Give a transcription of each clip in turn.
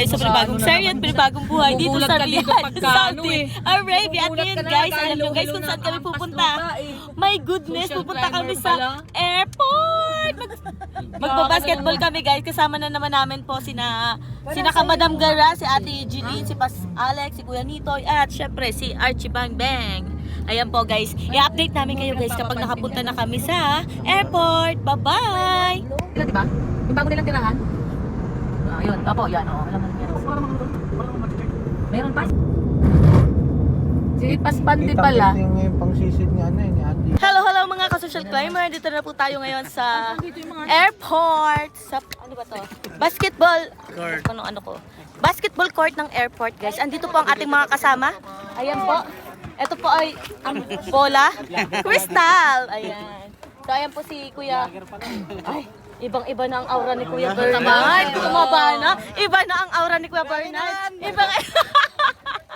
sa panibagong serye at panibagong buhay dito sa Riyadh, Saudi Arabia. At ngayon guys, alam nyo guys kung saan kami pupunta. My goodness, pupunta kami sa airport. Magbabasketball kami guys. Kasama na naman namin po sina Kamadam Gara, si Ate Jeline, si Pas Alex, si Kuya Nitoy, at syempre si Archie Bang Bang. Ayan po guys, i-update namin kayo guys kapag nakapunta na kami sa airport. Bye-bye! Diba? Yung bago nilang tirahan? Ayun, opo, yan. Alam mo yan. Meron pa? Si Paspandi pala. Yung pangsisid ni ano ni Ate. Hello mga ka-social climber. Dito na po tayo ngayon sa airport. Sa, ano ba to? Basketball court. Ano ko? Basketball court ng airport guys. Andito po ang ating mga kasama. Ayan po. Ito po ay ang bola. Crystal. Ayan. So ayan po si Kuya. Ay, ibang-iba na ang aura ni Kuya Bernard. Tumaba na. Iba na ang aura ni Kuya Bernard.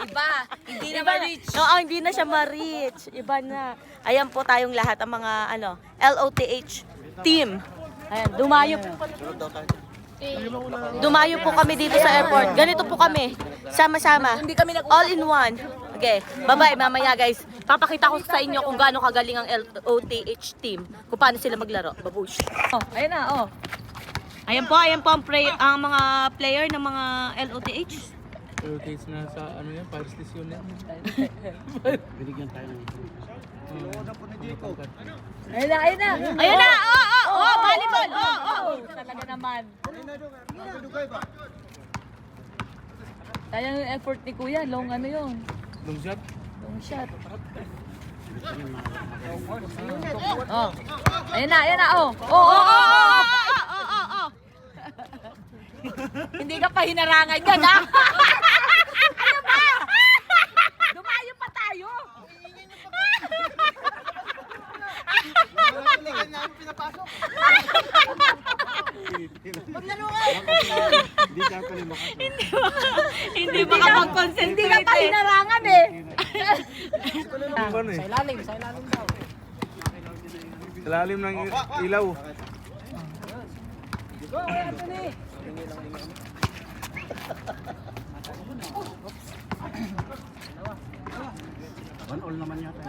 Iba, hindi na ma-reach. Oo, hindi na siya ma-reach. Iba na. Ayan po tayong lahat, ang mga LOTH team. Ayan, dumayo po kami dito sa airport. Ganito po kami, sama-sama. Hindi kami all in one. Okay, bye-bye mamaya guys. Papakita ko sa inyo kung gaano kagaling ang LOTH team. Kung paano sila maglaro. Babush. Oh, ayun na, oh. Ayan po ang mga player ng mga LOTH. Case na sa ano yan, Paris Station yan. Binigyan tayo ng Ayun na, ayun na. Ayun na! Volleyball! Talaga naman. Sayang yung effort ni Kuya. Long ano yun? Long shot? Long shot. Oh. Ayun na, oh. Hindi ka pa hinarangan yan, ha? Ano ba? Dumayo pa tayo. Maglaro ka! Hindi ka kalimutan. Hindi makapag-concentrate. Hindi ka pa hinarangan, eh. Sa ilalim daw. Sa ilalim ng ilaw. One all naman yata.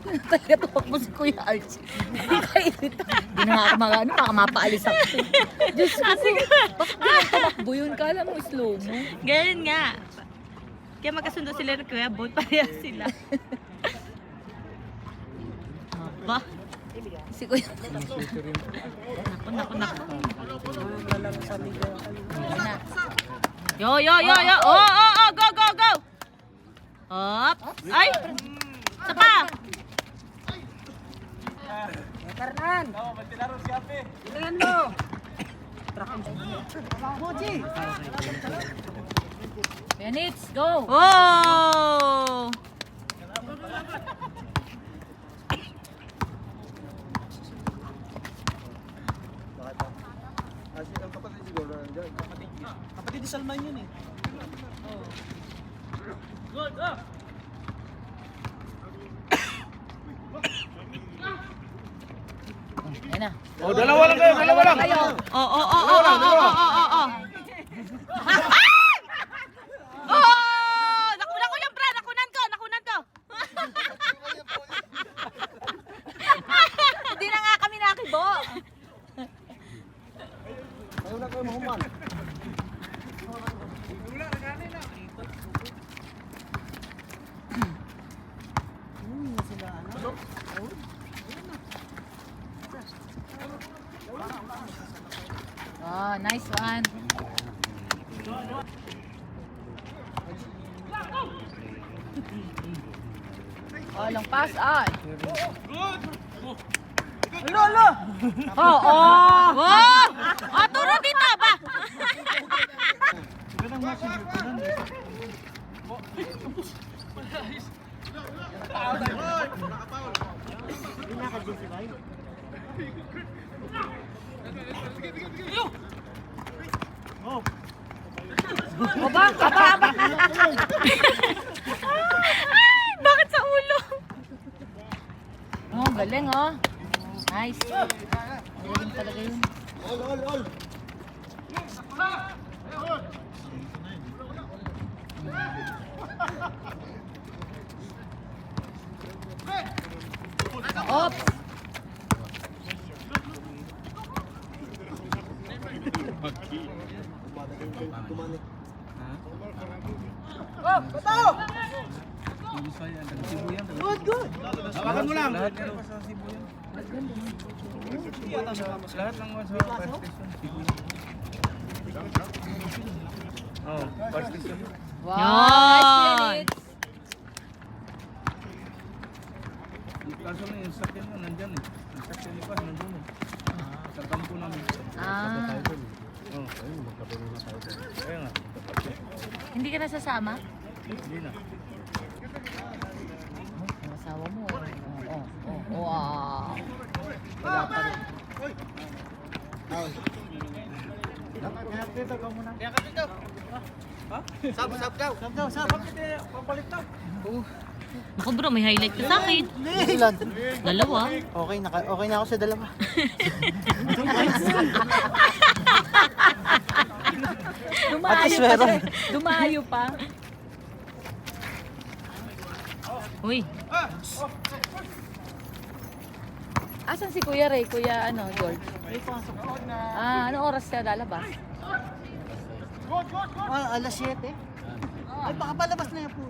Talaga tuwag mo si Kuya Archie. Hindi na nga ako baka mapaalis ako. Diyos ko, bakit tumakbo yun? Kala mo slow mo. Ganyan nga. Kaya magkasundo sila ng Kuya Boat, pareha sila. Ba? Si Kuya. Naku. Yo! Go! Up! Ay! Isa pa! Karnan! Ilangan mo! Minutes, go! Oh! Ang kapatid siguro nandiyan. Kapatid ni Salman yun eh. Good! Ayan na. Oh, dalawa lang kayo! Oh! Nakunan ko yung bra! Nakunan ko! Hindi na nga kami nakibo. Ayaw na kayo mahuman. Oh, nice one. Oh, long pass on. Lolo! Wow! Turo dito ba? Bakit sa ulo? Oh, galing oh. Nice. Galing talaga yun. Oops! Hawakan mo lang. Lahat meron pa sa Cebu yan. Lahat ng mga sa fire station, Cebu yan. Oh, fire station. Wow! Yan. Nice credit! Kaso na yung sakyan mo, nandyan eh. Yung sakyan ni Paz, nandyan eh. Sa kampo namin. Ah, Oh, kaya nga. hindi ka nasasama? Hindi na. Ang asawa mo. Wow! Wala pa rin. Naku bro, may highlight ka sa akin. Ilan? Dalawa. Okay, okay na ako sa dalawa. At least meron. Dumayo pa. Uy, Asan si Kuya Ray? Kuya George? Ah, anong oras siya lalabas? Alas 7. Ay, baka palabas na yan po.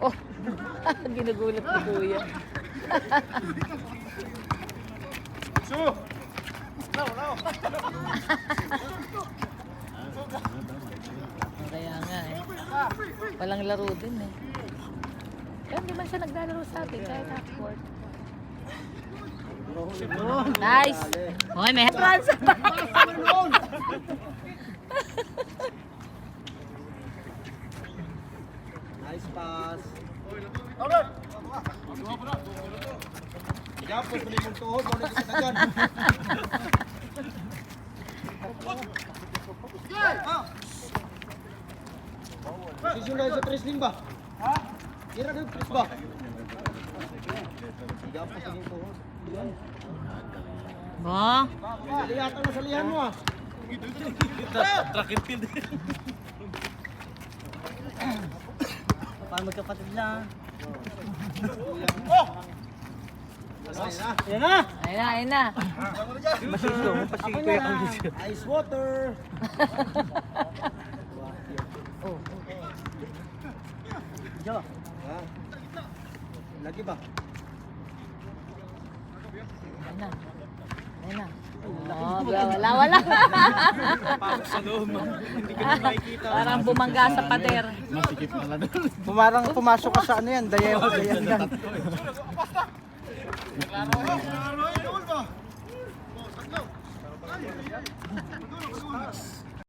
Oh, ginugulat ni Kuya. Kaya nga eh. Walang laro din eh. Kaya hindi man siya naglalaro sa atin kahit half-court. Nice! hoy, may Transfer! Nice pass. Yapos mo yung tuhod, mo na sa dagan. Sisyon na sa wrestling ba? Ha? Kira na yung press ba? Yapos mo yung tuhod. ba? Liyatan na sa lihan mo ah. Track and field. Paano magkapatid na? Yan na! Ayun na. Masisyo, kuya kang disyo. Ice water. Oh. Jo. Lagi ba? Ayun na. Ayun na. Oh, wala. Sa loob, hindi ka na makikita. Parang bumangga sa pader. Masikip na lang doon. Pumarang pumasok ka sa ano yan, dayan.